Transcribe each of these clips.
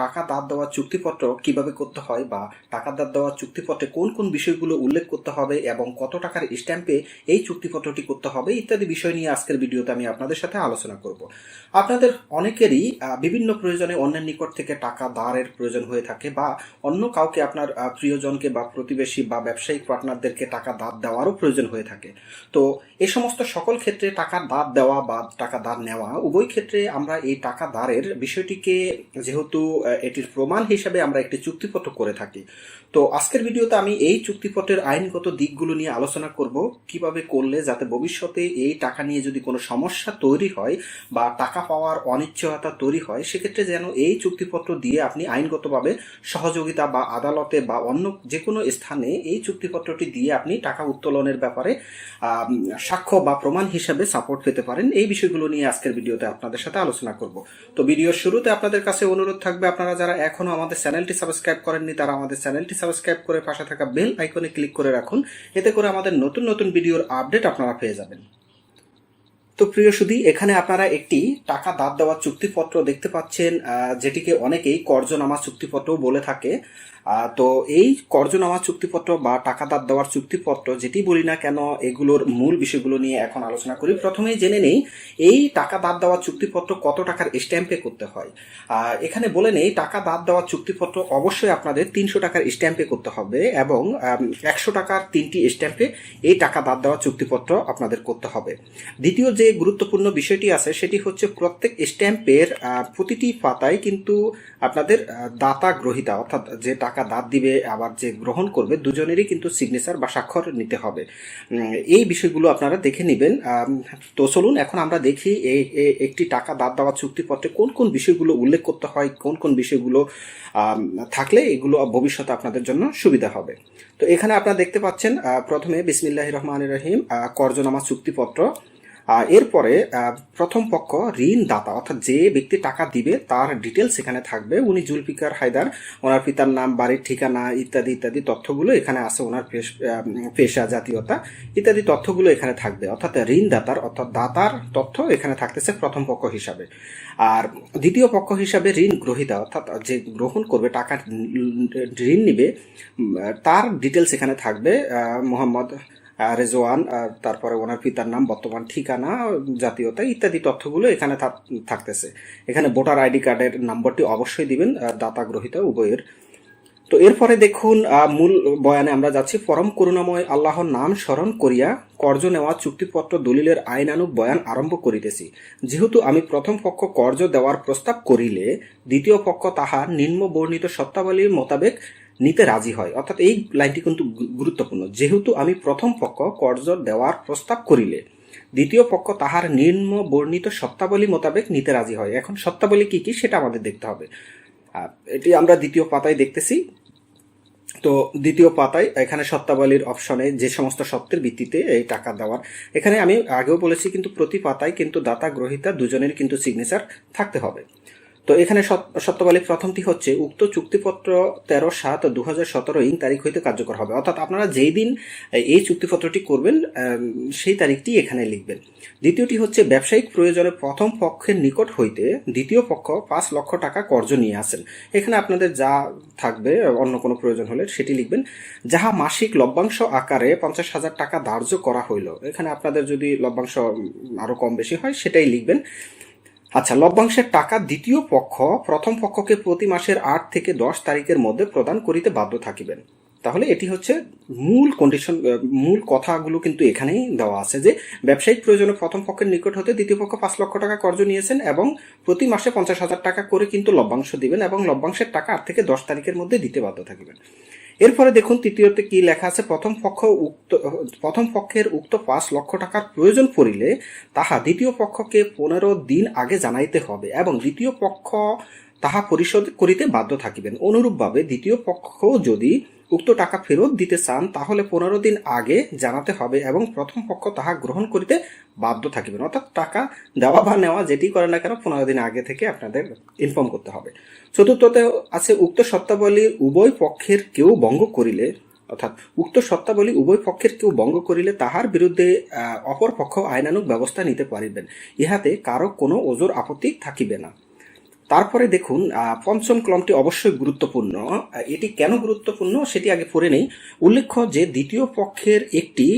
টাকা ধার দেওয়ার চুক্তিপত্র কিভাবে করতে হয় বা টাকা ধার দেওয়ার চুক্তিপত্রে কোন কোন বিষয়গুলো উল্লেখ করতে হবে এবং কত টাকার স্ট্যাম্পে এই চুক্তিপত্রটি করতে হবে ইত্যাদি বিষয় নিয়ে আজকের ভিডিওতে আমি আপনাদের সাথে আলোচনা করব। আপনাদের অনেকেরই বিভিন্ন প্রয়োজনে অন্যের নিকট থেকে টাকা ধারের প্রয়োজন হয়ে থাকে বা অন্য কাউকে আপনার প্রিয়জনকে বা প্রতিবেশী বা ব্যবসায়িক পার্টনারদেরকে টাকা ধার দেওয়ারও প্রয়োজন হয়ে থাকে। তো এই সমস্ত সকল ক্ষেত্রে টাকা ধার দেওয়া বা টাকা ধার নেওয়া উভয় ক্ষেত্রে আমরা এই টাকা ধারের বিষয়টিকে যেহেতু এটির প্রমাণ হিসেবে আমরা একটি চুক্তিপত্র করে থাকি। তো আজকের ভিডিওতে আমি এই চুক্তিপত্রের আইনগত দিকগুলো নিয়ে আলোচনা করব, কিভাবে করলে যাতে ভবিষ্যতে এই টাকা নিয়ে যদি কোনো সমস্যা তৈরি হয় বা টাকা পাওয়ার অনিশ্চয়তা তৈরি হয় সেক্ষেত্রে যেন এই চুক্তিপত্র দিয়ে আপনি আইনগতভাবে সহযোগিতা বা আদালতে বা অন্য যে কোনো স্থানে এই চুক্তিপত্রটি দিয়ে আপনি টাকা উত্তোলনের ব্যাপারে সাক্ষ্য বা প্রমাণ হিসেবে সাপোর্ট পেতে পারেন। এই বিষয়গুলো নিয়ে আজকের ভিডিওতে আপনাদের সাথে আলোচনা করব। তো ভিডিওর শুরুতে আপনাদের কাছে অনুরোধ থাকবে, আপনারা যারা এখনো আমাদের চ্যানেলটি সাবস্ক্রাইব করেননি তারা আমাদের চ্যানেলটি সাবস্ক্রাইব করে পাশে থাকা বেল আইকনে ক্লিক করে রাখুন, এতে করে আমাদের নতুন নতুন ভিডিওর আপডেট আপনারা পেয়ে যাবেন। তো প্রিয় সুধী, এখানে আপনারা একটি টাকা ধার দেওয়ার চুক্তিপত্র দেখতে পাচ্ছেন, যেটিকে অনেকেই কর্জনামা চুক্তিপত্র বলে থাকে। তো এই কর্জনামা চুক্তিপত্র বা টাকা ধার দেওয়ার চুক্তিপত্র যেটি বলি না কেন, এগুলোর মূল বিষয়গুলো নিয়ে এখন আলোচনা করি। প্রথমেই জেনে নেই এই টাকা ধার দেওয়ার চুক্তিপত্র কত টাকার স্ট্যাম্পে করতে হয়। এখানে বলে নেই, টাকা ধার দেওয়ার চুক্তিপত্র অবশ্যই আপনাদের 300 টাকার স্ট্যাম্পে করতে হবে এবং 100 টাকার 3টি স্ট্যাম্পে এই টাকা ধার দেওয়ার চুক্তিপত্র আপনাদের করতে হবে। দ্বিতীয় যে গুরুত্বপূর্ণ বিষয়টি আছে সেটি হচ্ছে প্রত্যেক স্ট্যাম্পের প্রতিটি পাতায় কিন্তু আপনাদের দাতা গ্রহীতা অর্থাৎ যে টাকা ধার দিবে আবার যে গ্রহণ করবে দুজনেরই কিন্তু সিগনেচার বা স্বাক্ষর নিতে হবে। এই বিষয়গুলো আপনারা দেখে নেবেন। তো চলুন এখন আমরা দেখি একটি টাকা ধার দেওয়ার চুক্তিপত্রে কোন কোন বিষয়গুলো উল্লেখ করতে হয়, কোন কোন বিষয়গুলো থাকলে এগুলো ভবিষ্যতে আপনাদের জন্য সুবিধা হবে। তো এখানে আপনারা দেখতে পাচ্ছেন প্রথমে বিসমিল্লাহির রহমানির রহিম কর্জনামা চুক্তিপত্র। এরপরে প্রথম পক্ষ ঋণ দাতা অর্থাৎ যে ব্যক্তি টাকা দিবে তার ডিটেলস এখানে থাকবে। উনি জুলফিকার হায়দার, ওনার পিতার নাম, বাড়ির ঠিকানা ইত্যাদি ইত্যাদি তথ্যগুলো এখানে আছে, ওনার পেশা, জাতীয়তা ইত্যাদি তথ্যগুলো এখানে থাকবে। অর্থাৎ ঋণ দাতার অর্থাৎ দাতার তথ্য এখানে থাকতেছে প্রথম পক্ষ হিসাবে। আর দ্বিতীয় পক্ষ হিসাবে ঋণ গ্রহীতা অর্থাৎ যে গ্রহণ করবে টাকা ঋণ নিবে তার ডিটেলস এখানে থাকবে, মোহাম্মদ রেজওয়ান, তারপরে ওনার পিতার নাম, বর্তমান ঠিকানা, জাতীয়তা ইত্যাদি তথ্যগুলো এখানে থাকতেছে। এখানে ভোটার আইডি কার্ডের নম্বরটি অবশ্যই দিবেন দাতা গ্রহীতা উভয়ের। তো এরপরে দেখুন মূল বয়ানে আমরা যাচ্ছি। পরম করুণাময় আল্লাহর নাম স্মরণ করিয়া কর্জ নেওয়া চুক্তিপত্র দলিলের আইনানুগ বয়ান আরম্ভ করিতেছি। যেহেতু আমি প্রথম পক্ষ কর্জ দেওয়ার প্রস্তাব করিলে দ্বিতীয় পক্ষ তাহার নিম্ন বর্ণিত শর্তাবলীর মোতাবেক নিতে রাজি হয়। অর্থাৎ এই লাইনটি কিন্তু গুরুত্বপূর্ণ। যেহেতু আমি প্রথম পক্ষ কর্জ দেওয়ার প্রস্তাব করিলে দ্বিতীয় পক্ষ তাহার নিম্ন বর্ণিত শর্তাবলী মোতাবেক নিতে রাজি হয়। এখন শর্তাবলী কি কি সেটা আমাদের দেখতে হবে। এটি আমরা দ্বিতীয় পাতায় দেখতেছি। তো দ্বিতীয় পাতায় এখানে শর্তাবলীর অপশনে যে সমস্ত শর্তের ভিত্তিতে এই টাকা দেওয়ার, এখানে আমি আগেও বলেছি কিন্তু প্রতি পাতায় কিন্তু দাতা গ্রহীতা দুজনের কিন্তু সিগনেচার থাকতে হবে। তো এখানে শর্তাবলী প্রথমটি হচ্ছে উক্ত চুক্তিপত্র 13/7/2017 তারিখ হইতে কার্যকর হবে। অর্থাৎ আপনারা যেই দিন এই চুক্তিপত্রটি করবেন সেই তারিখটি এখানে লিখবেন। দ্বিতীয়টি হচ্ছে ব্যবসায়িক প্রয়োজনে প্রথম পক্ষের নিকট হইতে দ্বিতীয় পক্ষ 5 লক্ষ টাকা কর্জ নিয়ে আসেন। এখানে আপনাদের যা থাকবে অন্য কোনো প্রয়োজন হলে সেটি লিখবেন। যাহা মাসিক লভ্যাংশ আকারে 50,000 টাকা ধার্য করা হইল, এখানে আপনাদের যদি লভ্যাংশ আরো কম বেশি হয় সেটাই লিখবেন। আচ্ছা, লভ্যাংশের টাকা দ্বিতীয় পক্ষ প্রথম পক্ষকে প্রতি মাসের 8 থেকে 10 তারিখের মধ্যে প্রদান করিতে বাধ্য থাকিবেন। তাহলে এটি হচ্ছে মূল কন্ডিশন, মূল কথাগুলো কিন্তু এখানেই দেওয়া আছে যে ব্যবসায়িক প্রয়োজনে প্রথম পক্ষের নিকট হতে দ্বিতীয় পক্ষ 5 লক্ষ টাকা কর্জ নিয়েছেন এবং প্রতি মাসে 50,000 টাকা করে কিন্তু লভ্যাংশ দিবেন এবং লভ্যাংশের টাকা 8 থেকে 10 তারিখের মধ্যে দিতে বাধ্য থাকিবেন। এরপরে দেখুন তৃতীয়তে কি লেখা আছে, প্রথম পক্ষের উক্ত 5 লক্ষ টাকার প্রয়োজন পড়িলে তাহা দ্বিতীয় পক্ষকে 15 দিন আগে জানাইতে হবে এবং দ্বিতীয় পক্ষ তাহা পরিশোধ করিতে বাধ্য থাকিবেন। অনুরূপভাবে দ্বিতীয় পক্ষ যদি উক্ত টাকা ফেরত দিতে চান তাহলে 15 দিন আগে জানাতে হবে এবং প্রথম পক্ষ তাহা গ্রহণ করিতে বাধ্য থাকিবেন। অর্থাৎ টাকা দেওয়া বা নেওয়া যেটি করে না কেন 15 দিন আগে থেকে আপনাদের ইনফর্ম করতে হবে। চতুর্থতে আছে উক্ত শর্তাবলী উভয় পক্ষের কেউ ভঙ্গ করিলে, অর্থাৎ উক্ত শর্তাবলী উভয় পক্ষের কেউ ভঙ্গ করিলে তাহার বিরুদ্ধে অপর পক্ষ আইনানুগ ব্যবস্থা নিতে পারিবেন, ইহাতে কারো কোনো ওজোর আপত্তি থাকিবে না। তারপরে দেখুন পঞ্চম কলমটি অবশ্যই গুরুত্বপূর্ণ। এটি কেন গুরুত্বপূর্ণ সেটি আগে পড়ে নেই। উল্লেখ্য যে দ্বিতীয় পক্ষের একটি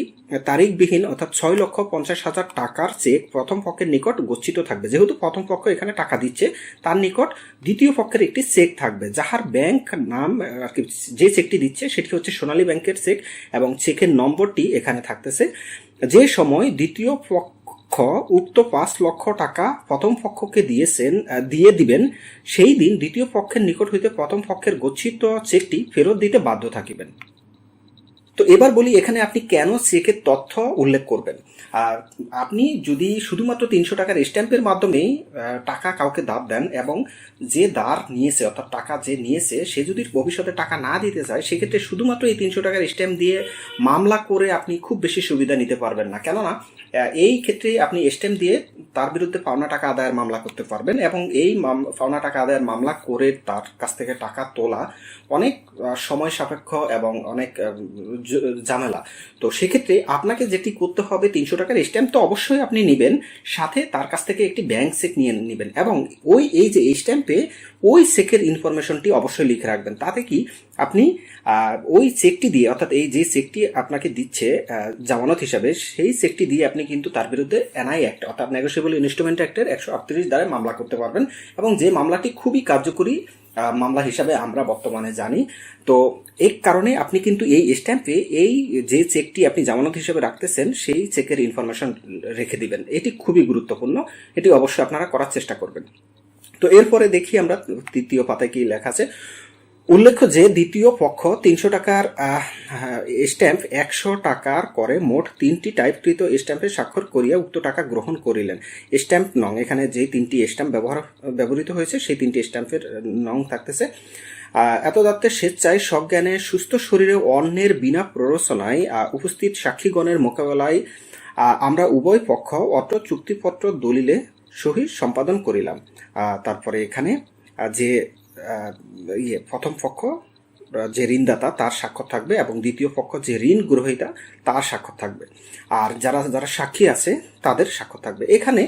তারিখবিহীন অর্থাৎ 6,50,000 টাকার চেক প্রথম পক্ষের নিকট গচ্ছিত থাকবে। যেহেতু প্রথম পক্ষ এখানে টাকা দিচ্ছে, তার নিকট দ্বিতীয় পক্ষের একটি চেক থাকবে, যাহার ব্যাংক নাম আর কি, যে চেকটি দিচ্ছে সেটি হচ্ছে সোনালী ব্যাংকের চেক এবং চেকের নম্বরটি এখানে থাকতেছে। যে সময় দ্বিতীয় পক্ষ উক্ত 5 লক্ষ টাকা প্রথম পক্ষকে দিয়ে দিবেন, সেই দিন দ্বিতীয় পক্ষের নিকট হইতে প্রথম পক্ষের গচ্ছিত চেকটি ফেরত দিতে বাধ্য থাকিবেন। তো এবার বলি এখানে আপনি কেন চেকের তথ্য উল্লেখ করবেন। আর আপনি যদি শুধুমাত্র 300 টাকার স্ট্যাম্পের মাধ্যমেই টাকা কাউকে দাব দেন এবং যে দার নিয়েছে অর্থাৎ টাকা যে নিয়েছে সে যদি ভবিষ্যতে টাকা না দিতে চায়, সেক্ষেত্রে শুধুমাত্র এই 300 টাকার স্ট্যাম্প দিয়ে মামলা করে আপনি খুব বেশি সুবিধা নিতে পারবেন না। কেননা এই ক্ষেত্রে আপনি স্ট্যাম্প দিয়ে তার বিরুদ্ধে পাওনা টাকা আদায়ের মামলা করতে পারবেন এবং এই পাওনা টাকা আদায়ের মামলা করে তার কাছ থেকে টাকা তোলা অনেক সময় সাপেক্ষ এবং অনেক ঝামেলা। তো সেক্ষেত্রে আপনাকে যেটি করতে হবে, 300 টাকার স্ট্যাম্প তো অবশ্যই আপনি নেবেন, সাথে তার কাছ থেকে একটি ব্যাংক চেক নিয়ে নেবেন এবং এই যে স্ট্যাম্পে ওই চেকের ইনফরমেশনটি অবশ্যই লিখে রাখবেন। তাতে কি আপনি ওই চেকটি দিয়ে অর্থাৎ এই যে চেকটি আপনাকে দিচ্ছে জামানত হিসাবে, সেই চেকটি দিয়ে আপনি কিন্তু তার বিরুদ্ধে এনআই অ্যাক্ট অর্থাৎ নেগোশিয়েবল ইনস্ট্রুমেন্ট অ্যাক্টের 138 দ্বারা মামলা করতে পারবেন এবং যে মামলাটি খুবই কার্যকরী মামলা হিসাবে আমরা বর্তমানে জানি। তো এই কারণে আপনি কিন্তু এই স্ট্যাম্পে এই যে চেকটি আপনি জামানত হিসেবে রাখতেছেন সেই চেকের ইনফরমেশন রেখে দিবেন। এটি খুবই গুরুত্বপূর্ণ, এটি অবশ্যই আপনারা করার চেষ্টা করবেন। তো এরপরে দেখি আমরা তৃতীয় পাতায় কি লেখা আছে। উল্লেখ্য যে দ্বিতীয় পক্ষ 300 টাকার স্ট্যাম্প 100 টাকার করে মোট 3টি টাইপকৃত স্ট্যাম্পে স্বাক্ষর করিয়া উক্ত টাকা গ্রহণ করিলেন। স্ট্যাম্প নং, এখানে যে 3টি স্ট্যাম্প ব্যবহৃত হয়েছে সেই 3টি স্ট্যাম্পের নং থাকতেছে। এতদাত্তে স্বেচ্ছায় সজ্ঞানে সুস্থ শরীরে অন্যের বিনা প্ররোচনায় উপস্থিত সাক্ষীগণের মোকাবেলায় আমরা উভয় পক্ষ অত্র চুক্তিপত্র দলিলে সহি সম্পাদন করিলাম। তারপরে এখানে যে প্রথম পক্ষ যে ঋণদাতা তার স্বাক্ষর থাকবে এবং দ্বিতীয় পক্ষ যে ঋণ গ্রহীতা তার স্বাক্ষর থাকবে, আর যারা যারা সাক্ষী আছে তাদের স্বাক্ষর থাকবে। এখানে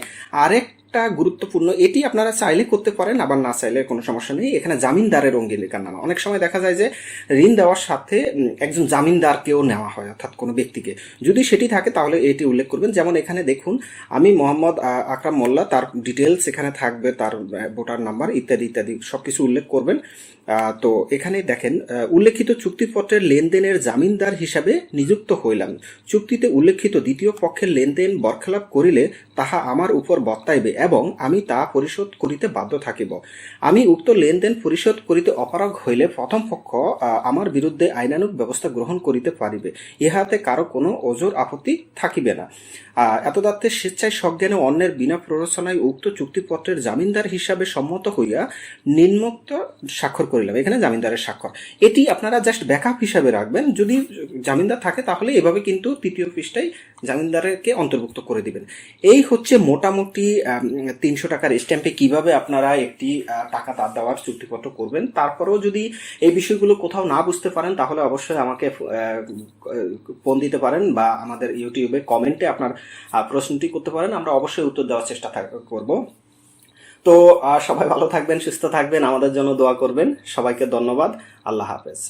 আরেকটা গুরুত্বপূর্ণ, এটি আপনারা চাইলে করতে পারেন আবার না চাইলে কোনো সমস্যা নেই। এখানে জামিনদারের অঙ্গীকারনামা, অনেক সময় দেখা যায় যে ঋণ দেওয়ার সাথে একজন জামিনদারকেও নেওয়া হয় অর্থাৎ কোনো ব্যক্তিকে, যদি সেটি থাকে তাহলে এটি উল্লেখ করবেন। যেমন এখানে দেখুন, আমি মোহাম্মদ আকরাম মোল্লা, তার ডিটেলস এখানে থাকবে, তার ভোটার নাম্বার ইত্যাদি ইত্যাদি সবকিছু উল্লেখ করবেন। তো এখানে দেখেন, উল্লেখিত চুক্তিপত্রের লেনদেনের জামিনদার হিসাবে নিযুক্ত হইলাম। চুক্তিতে উল্লেখিত দ্বিতীয় পক্ষের লেনদেন বরখেলাপ করিলে তাহা আমার উপর বর্তাইবে এবং আমি তা পরিশোধ করিতে বাধ্য থাকিব। আমি উক্ত লেনদেন পরিশোধ করিতে অপারগ হইলে প্রথম পক্ষ আমার বিরুদ্ধে আইনানুগ ব্যবস্থা গ্রহণ করিতে পারিবে, ইহাতে কারো কোনো ওজোর আপত্তি থাকিবে না। এতদাত্তে স্বেচ্ছায় সজ্ঞানে অন্যের বিনা প্ররোচনায় উক্ত চুক্তিপত্রের জামিনদার হিসাবে সম্মত হইয়া নিম্নোক্ত স্বাক্ষর করিলাম। এখানে জামিনদারের স্বাক্ষর, এটি আপনারা জাস্ট ব্যাকআপ হিসাবে রাখবেন। যদি জামিনদার থাকে তাহলে এভাবে কিন্তু তৃতীয় পৃষ্ঠায় জামিনদারকে অন্তর্ভুক্ত করে দিবেন। এই হচ্ছে মোটামুটি 300 টাকার স্ট্যাম্পে কিভাবে আপনারা একটি টাকা দাঁড় দেওয়ার চুক্তিপত্র করবেন। তারপরেও যদি এই বিষয়গুলো কোথাও না বুঝতে পারেন তাহলে অবশ্যই আমাকে ফোন দিতে পারেন বা আমাদের ইউটিউবে কমেন্টে আপনার প্রশ্নটি করতে পারেন, আমরা অবশ্যই উত্তর দেওয়ার চেষ্টা করব। তো সবাই ভালো থাকবেন, সুস্থ থাকবেন, আমাদের জন্য দোয়া করবেন। সবাইকে ধন্যবাদ। আল্লাহ হাফেজ।